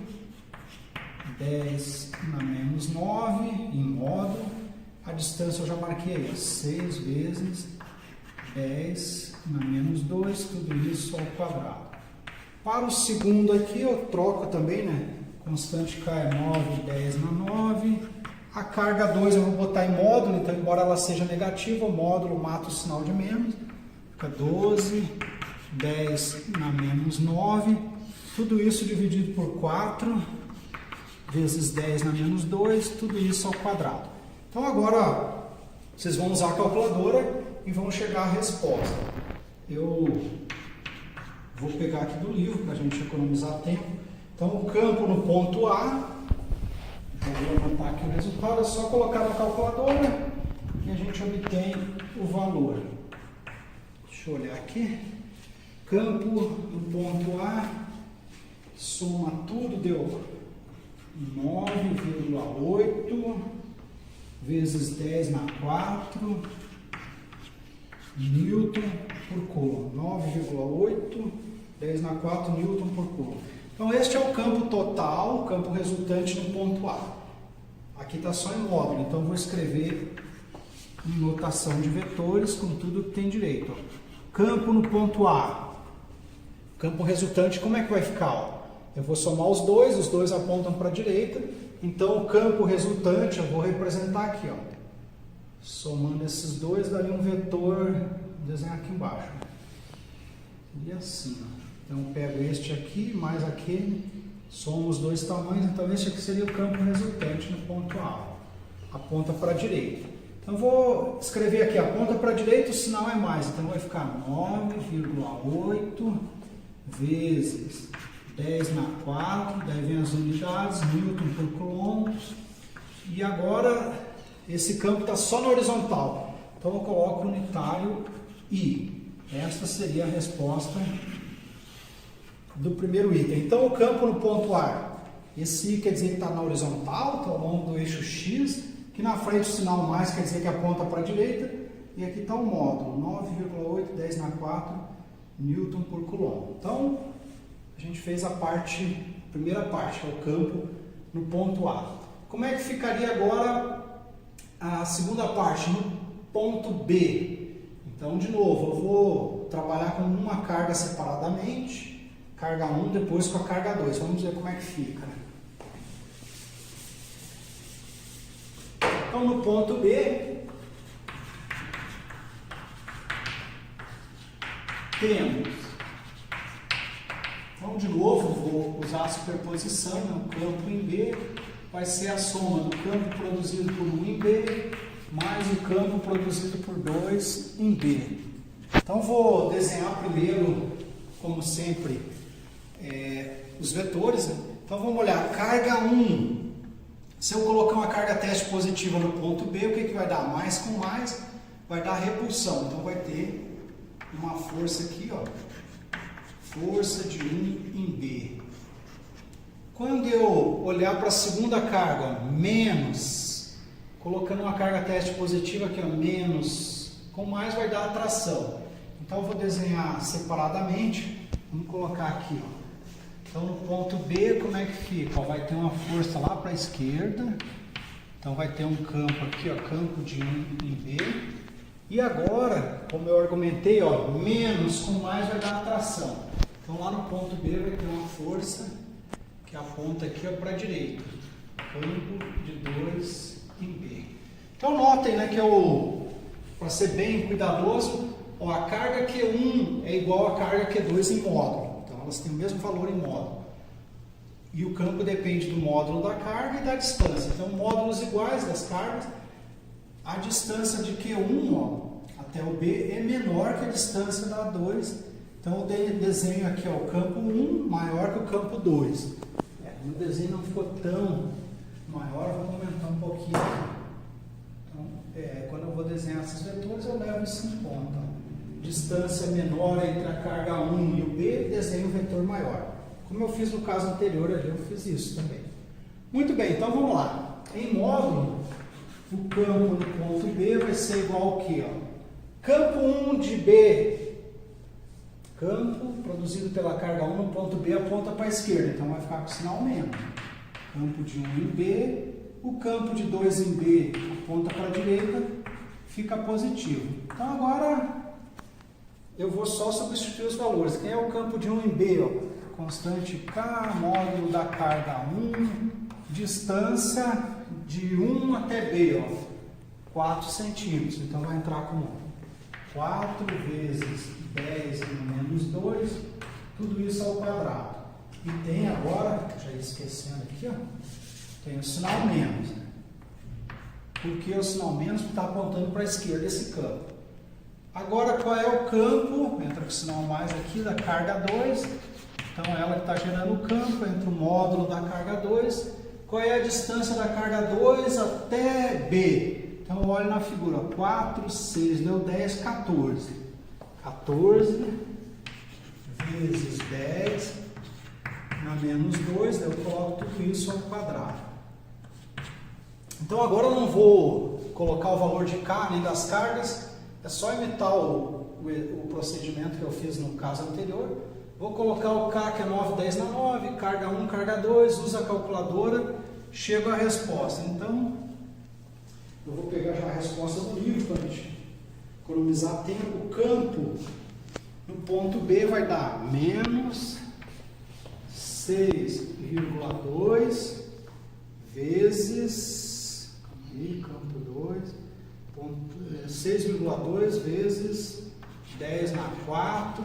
10 na menos 9, em módulo. A distância eu já marquei aí, 6 vezes 10 na menos 2, tudo isso ao quadrado. Para o segundo aqui, eu troco também, né? Constante K é 9, 10 na 9. A carga 2 eu vou botar em módulo, então, embora ela seja negativa, o módulo mata o sinal de menos. Fica 12, 10 na menos 9. Tudo isso dividido por 4, vezes 10 na menos 2, tudo isso ao quadrado. Então, agora, vocês vão usar a calculadora e vão chegar à resposta. Eu vou pegar aqui do livro para a gente economizar tempo. Então, o campo no ponto A, eu vou anotar aqui o resultado, é só colocar na calculadora e a gente obtém o valor. Deixa eu olhar aqui. Campo no ponto A, soma tudo, deu 9,8 vezes 10 na 4 Newton por coulomb. 9,8, 10 na 4 Newton por coulomb. Então, este é o campo total, o campo resultante no ponto A. Aqui está só em módulo, então vou escrever em notação de vetores com tudo que tem direito. Ó. Campo no ponto A. Campo resultante, como é que vai ficar? Ó? Eu vou somar os dois apontam para a direita. Então, o campo resultante eu vou representar aqui. Ó. Somando esses dois, daria um vetor, vou desenhar aqui embaixo. Seria assim, ó. Então, eu pego este aqui, mais aquele, somo os dois tamanhos, então este aqui seria o campo resultante no ponto A. Aponta para a direita. Então, eu vou escrever aqui, aponta para a direita, o sinal é mais, então vai ficar 9,8 vezes 10 na 4, daí vem as unidades, Newton por coulomb, e agora esse campo está só na horizontal, então eu coloco unitário I. Esta seria a resposta do primeiro item. Então, o campo no ponto A, esse I quer dizer que está na horizontal, está ao longo do eixo X, que na frente o sinal mais quer dizer que aponta para a direita, e aqui está o módulo, 9,8, 10 na 4 Newton por Coulomb. Então, a gente fez a primeira parte, que é o campo no ponto A. Como é que ficaria agora a segunda parte, no ponto B? Então, de novo, eu vou trabalhar com uma carga separadamente, carga 1, depois com a carga 2. Vamos ver como é que fica. Então, no ponto B, temos, então de novo, vou usar a superposição, né? O campo em B vai ser a soma do campo produzido por 1 em B, mais o campo produzido por 2 em B. Então vou desenhar primeiro, como sempre, os vetores, né? Então vamos olhar, carga 1. Se eu colocar uma carga teste positiva no ponto B, o que vai dar? Mais com mais vai dar repulsão. Então vai ter uma força aqui, ó, força de 1 em B. Quando eu olhar para a segunda carga, menos, colocando uma carga teste positiva aqui, ó, menos, com mais vai dar atração. Então eu vou desenhar separadamente, vamos colocar aqui, ó. Então, no ponto B, como é que fica? Ó, vai ter uma força lá para a esquerda. Então, vai ter um campo aqui, ó, campo de 1 em B. E agora, como eu argumentei, ó, menos com mais vai dar atração. Então, lá no ponto B vai ter uma força que aponta aqui para a direita. Campo de 2 em B. Então, notem, né, que para ser bem cuidadoso, ó, a carga Q1 é igual à carga Q2 em módulo. Elas têm o mesmo valor em módulo. E o campo depende do módulo da carga e da distância. Então, módulos iguais das cargas, a distância de Q1, ó, até o B é menor que a distância da 2. Então, eu desenho aqui, ó, o campo 1 maior que o campo 2. O desenho não ficou tão maior, vamos aumentar um pouquinho. Então, quando eu vou desenhar esses vetores, eu levo isso em conta. Distância menor entre a carga 1 e o B, desenho o vetor maior. Como eu fiz no caso anterior ali, eu fiz isso também. Muito bem, então vamos lá. Em módulo, o campo no ponto B vai ser igual ao quê? Ó? Campo 1 de B, campo produzido pela carga 1 no ponto B aponta para a esquerda, então vai ficar com o sinal menos. Campo de 1 em B, o campo de 2 em B aponta para a direita, fica positivo. Então agora eu vou só substituir os valores. Quem é o campo de 1 em B? Ó? Constante K, módulo da carga 1, distância de 1 até B, ó, 4 centímetros. Então vai entrar como 4 vezes 10 menos 2, tudo isso ao quadrado. E tem agora, já ia esquecendo aqui, ó, tem o sinal menos. Né? Por que o sinal menos? Porque está apontando para a esquerda esse campo. Agora, qual é o campo? Entra com o sinal mais aqui da carga 2. Então, ela que está gerando o campo, entra o módulo da carga 2. Qual é a distância da carga 2 até B? Então, eu olho na figura. 4, 6, deu 10, 14. 14 vezes 10 na menos 2, eu coloco tudo isso ao quadrado. Então, agora eu não vou colocar o valor de K nem das cargas. É só imitar o procedimento que eu fiz no caso anterior. Vou colocar o K, que é 9, 10 na 9, carga 1, carga 2, usa a calculadora, chego à resposta. Então, eu vou pegar já a resposta do livro para a gente economizar tempo. O campo no ponto B vai dar menos 6,2 vezes, campo 2, 6,2 vezes 10 na 4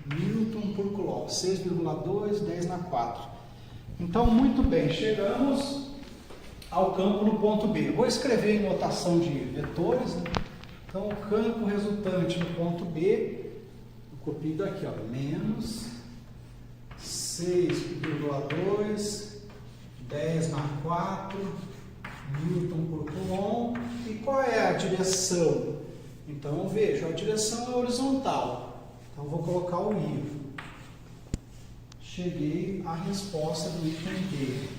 Newton por Coulomb. 6,2, 10 na 4. Então, muito bem, chegamos ao campo no ponto B. Vou escrever em notação de vetores. Né? Então, o campo resultante no ponto B, eu copio daqui, ó, menos 6,2, 10 na 4 Newton por Coulomb. E qual é a direção Então eu vejo, a direção é horizontal. Então eu vou colocar o I. Cheguei à resposta do item B.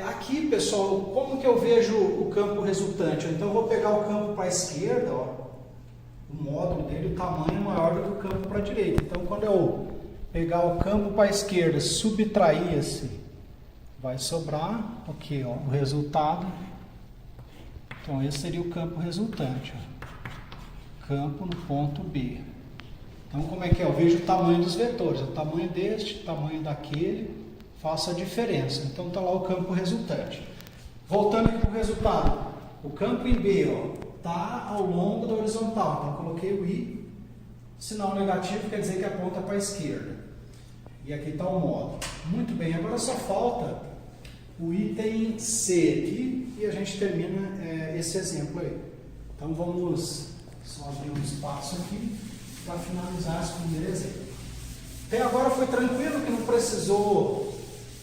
Aqui, pessoal, como que eu vejo o campo resultante? Então eu vou pegar o campo para a esquerda, ó, o módulo dele, o tamanho é maior do que o campo para a direita. Então quando eu pegar o campo para a esquerda, subtrair esse, vai sobrar o que? O resultado. Então esse seria o campo resultante. Ó. Campo no ponto B. Então como é que é? Eu vejo o tamanho dos vetores. O tamanho deste, o tamanho daquele, faço a diferença. Então está lá o campo resultante. Voltando aqui para o resultado. O campo em B está ao longo da horizontal. Então coloquei o I. Sinal negativo quer dizer que aponta para a esquerda. E aqui está o módulo. Muito bem, agora só falta o item C aqui e a gente termina esse exemplo aí. Então vamos só abrir um espaço aqui para finalizar esse primeiro exemplo. Até agora foi tranquilo, que não precisou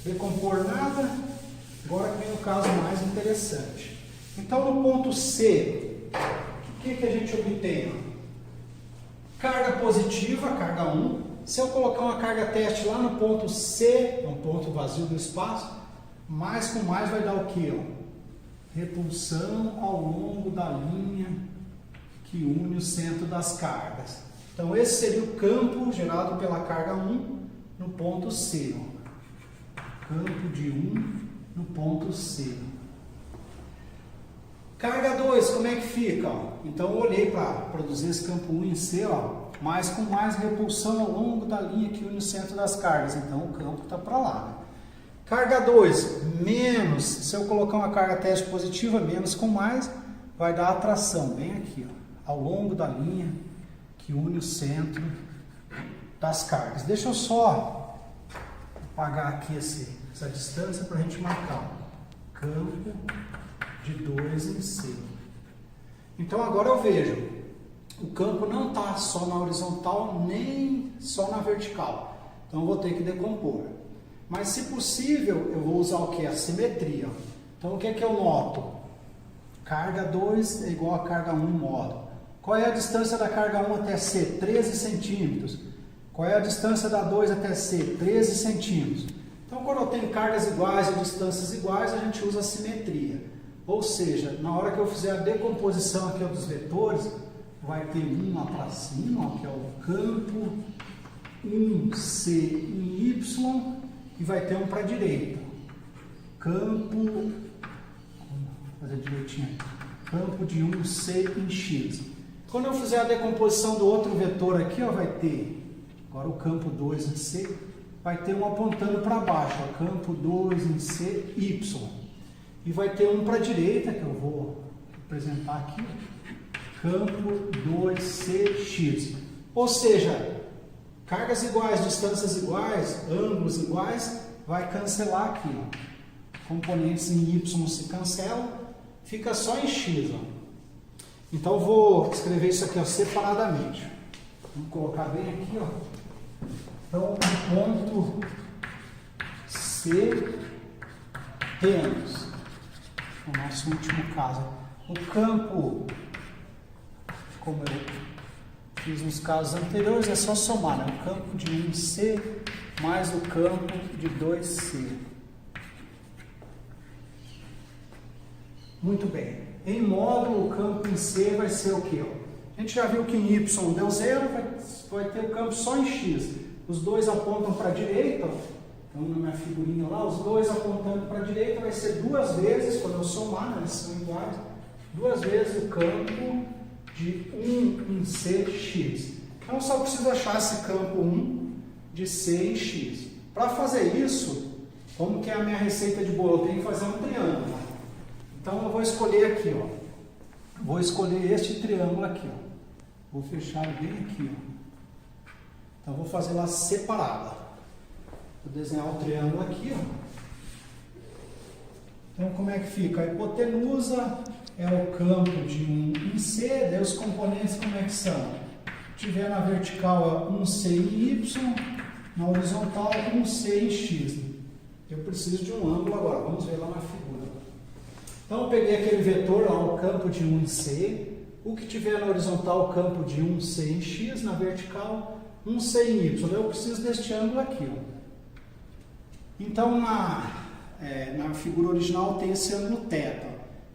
decompor nada. Agora vem o caso mais interessante. Então no ponto C, o que a gente obtém? Carga positiva, carga 1. Se eu colocar uma carga teste lá no ponto C, um ponto vazio do espaço, mais com mais vai dar o quê? Repulsão ao longo da linha que une o centro das cargas. Então esse seria o campo gerado pela carga 1 no ponto C. Campo de 1 no ponto C. Carga 2, como é que fica? Então eu olhei para produzir esse campo 1 em C, mais com mais repulsão ao longo da linha que une o centro das cargas. Então o campo está para lá. Né? Carga 2, menos, se eu colocar uma carga teste positiva, menos com mais, vai dar atração, bem aqui, ao longo da linha que une o centro das cargas. Deixa eu só apagar aqui essa distância para a gente marcar. Campo de 2 em C. Então agora eu vejo, o campo não está só na horizontal, nem só na vertical. Então eu vou ter que decompor. Mas se possível, eu vou usar o que? A simetria. Então o que é que eu noto? Carga 2 é igual a carga 1 módulo. Qual é a distância da carga 1 até C? 13 centímetros. Qual é a distância da 2 até C? 13 centímetros. Então quando eu tenho cargas iguais e distâncias iguais, a gente usa a simetria. Ou seja, na hora que eu fizer a decomposição aqui dos vetores, vai ter um lá para cima, que é o campo 1C em Y, e vai ter um para a direita. Campo, vou fazer direitinho aqui, campo de 1C em X. Quando eu fizer a decomposição do outro vetor aqui, vai ter, agora o campo 2 em C, vai ter um apontando para baixo, campo 2 em C, Y. E vai ter um para a direita, que eu vou representar aqui, campo 2CX. Ou seja, cargas iguais, distâncias iguais, ângulos iguais, vai cancelar aqui. Componentes em Y se cancelam, fica só em X. Então eu vou escrever isso aqui separadamente. Vamos colocar bem aqui. Então, no ponto C, temos, no nosso último caso, o campo, como eu fiz nos casos anteriores, é só somar, né? O campo de 1C mais o campo de 2C. Muito bem. Em módulo, o campo em C vai ser o quê? A gente já viu que em Y deu 0, vai ter o campo só em X. Os dois apontam para a direita, então na minha figurinha lá, os dois apontando para a direita vai ser duas vezes, quando eu somar, né, eles são iguais, duas vezes o campo de 1 em CX. Então eu só preciso achar esse campo 1 de C em X. Para fazer isso, como que é a minha receita de bolo? Eu tenho que fazer um triângulo. Então eu vou escolher aqui, vou escolher este triângulo aqui, vou fechar bem aqui, Então eu vou fazer lá separada. Vou desenhar o triângulo aqui, Então como é que fica? A hipotenusa é o campo de 1 em C, daí os componentes como é que são? Se tiver na vertical 1C em Y, na horizontal 1C em X. Eu preciso de um ângulo agora, vamos ver lá na figura. Então eu peguei aquele vetor, o campo de 1 em C, O que tiver na horizontal, campo de 1C em X, na vertical, 1C em Y. Eu preciso deste ângulo aqui. Ó. Então, na figura original tem esse ângulo θ.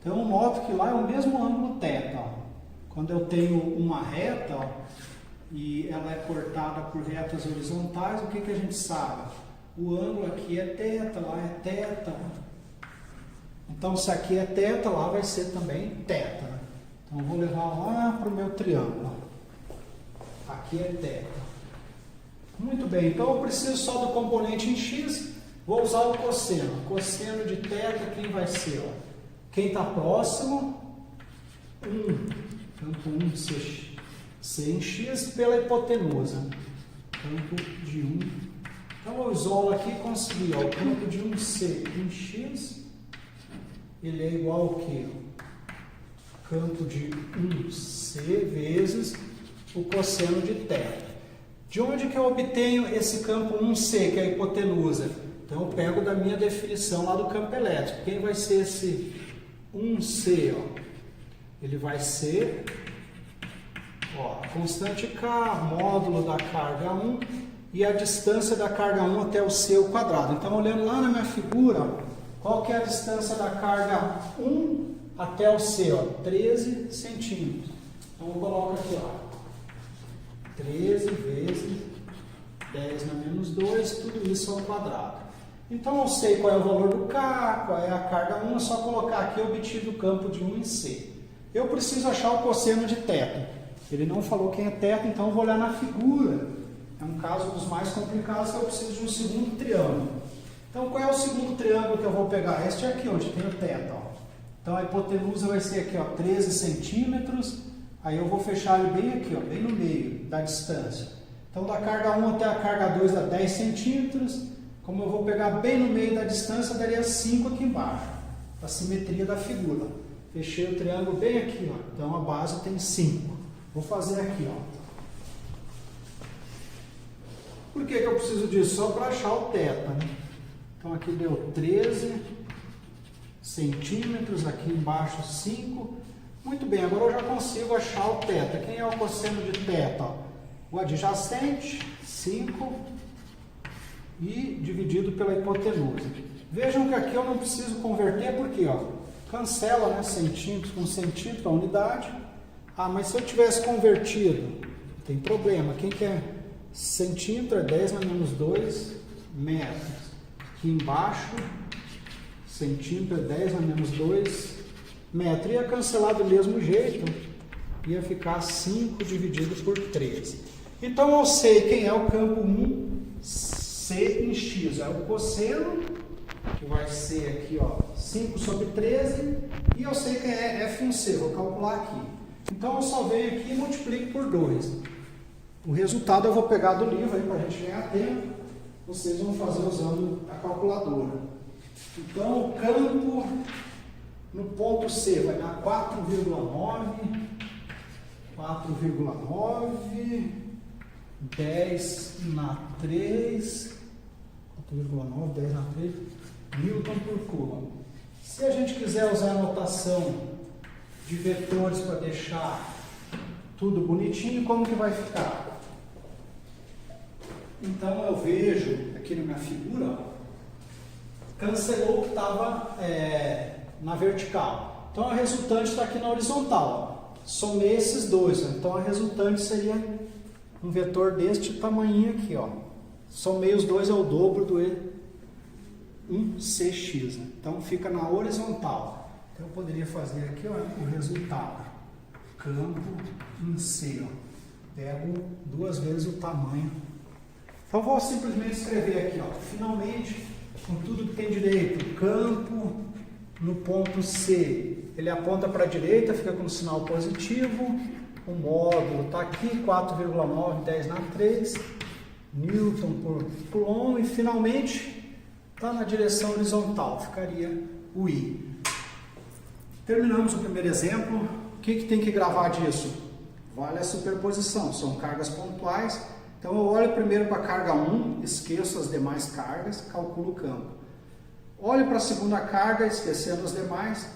Então, eu noto que lá é o mesmo ângulo θ. Ó. Quando eu tenho uma reta, ó, e ela é cortada por retas horizontais, o que a gente sabe? O ângulo aqui é θ, lá é θ. Então, se aqui é θ, lá vai ser também θ. Então, eu vou levar lá para o meu triângulo. Aqui é θ. Muito bem, então eu preciso só do componente em X, vou usar o cosseno. Cosseno de θ, quem vai ser? Ó? Quem está próximo, 1, campo 1C em X pela hipotenusa. Campo de 1. Então eu isolo aqui e consegui, ó, o campo de 1C em X, ele é igual ao quê? Campo de 1C vezes o cosseno de θ. De onde que eu obtenho esse campo 1C, que é a hipotenusa? Então eu pego da minha definição lá do campo elétrico. Quem vai ser esse 1C? Ó? Ele vai ser a constante K, módulo da carga 1 e a distância da carga 1 até o C ao quadrado. Então, olhando lá na minha figura, ó, qual que é a distância da carga 1 até o C? Ó? 13 centímetros. Então, eu coloco aqui, ó, 13 vezes 10 na menos 2, tudo isso ao quadrado. Então, eu sei qual é o valor do K, qual é a carga 1, é só colocar aqui obtido o campo de 1 em C. Eu preciso achar o cosseno de θ. Ele não falou quem é θ, então eu vou olhar na figura. É um caso dos mais complicados que eu preciso de um segundo triângulo. Então, qual é o segundo triângulo que eu vou pegar? Este aqui, onde tem o θ. Ó. Então, a hipotenusa vai ser aqui, ó, 13 centímetros. Aí eu vou fechar ele bem aqui, ó, bem no meio da distância. Então, da carga 1 até a carga 2 dá 10 centímetros. Como eu vou pegar bem no meio da distância, daria 5 aqui embaixo. A simetria da figura. Fechei o triângulo bem aqui, ó. Então, a base tem 5. Vou fazer aqui, ó. Por que eu preciso disso? Só para achar o θ, né? Então, aqui deu 13 centímetros, aqui embaixo 5. Muito bem, agora eu já consigo achar o θ. Quem é o cosseno de θ? O adjacente, 5, e dividido pela hipotenusa. Vejam que aqui eu não preciso converter, porque ó, cancela, né, centímetros com centímetro, a unidade. Ah, mas se eu tivesse convertido, tem problema. Quem que é centímetro? É 10 na menos 2 metros. Aqui embaixo, centímetro é 10 na menos 2 metros. Ia cancelar do mesmo jeito, ia ficar 5 dividido por 13. Então eu sei quem é o campo 1C em X. É o cosseno, que vai ser aqui, ó, 5 sobre 13. E eu sei quem é F em C, vou calcular aqui. Então eu só venho aqui e multiplico por 2. O resultado eu vou pegar do livro aí para a gente ganhar tempo. Vocês vão fazer usando a calculadora. Então o campo no ponto C vai dar 4,9, 10 na 3, 4,9, 10 na 3, Newton por Coulomb. Se a gente quiser usar a notação de vetores para deixar tudo bonitinho, como que vai ficar? Então eu vejo aqui na minha figura, ó, cancelou o que estava na vertical. Então a resultante está aqui na horizontal. Ó. Somei esses dois, ó. Então a resultante seria um vetor deste tamanho aqui. Ó. Somei os dois, é o dobro do 1cx. Né? Então fica na horizontal. Então eu poderia fazer aqui, ó, o resultado. Campo em C. Ó. Pego 2 vezes o tamanho. Então vou simplesmente escrever aqui, ó, finalmente, com tudo que tem direito, campo no ponto C, ele aponta para a direita, fica com o sinal positivo, o módulo está aqui, 4,9, 10 na 3, Newton por Coulomb, e finalmente está na direção horizontal, ficaria o I. Terminamos o primeiro exemplo. O que tem que gravar disso? Vale a superposição, são cargas pontuais. Então eu olho primeiro para a carga 1, esqueço as demais cargas, calculo o campo. Olho para a segunda carga, esquecendo as demais,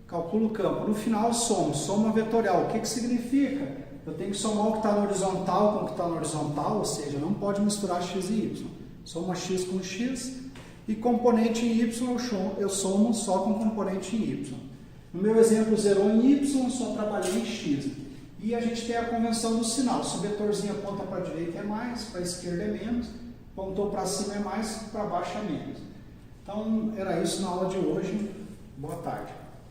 calculo o campo. No final, somo. Soma vetorial. O que significa? Eu tenho que somar o que está na horizontal com o que está na horizontal, ou seja, não pode misturar x e y. Soma x com x e componente em y eu somo só com componente em y. No meu exemplo, zerou em y, só trabalhei em x. E a gente tem a convenção do sinal. Se o vetorzinho aponta para a direita é mais, para a esquerda é menos, apontou para cima é mais, para baixo é menos. Então, era isso na aula de hoje. Boa tarde.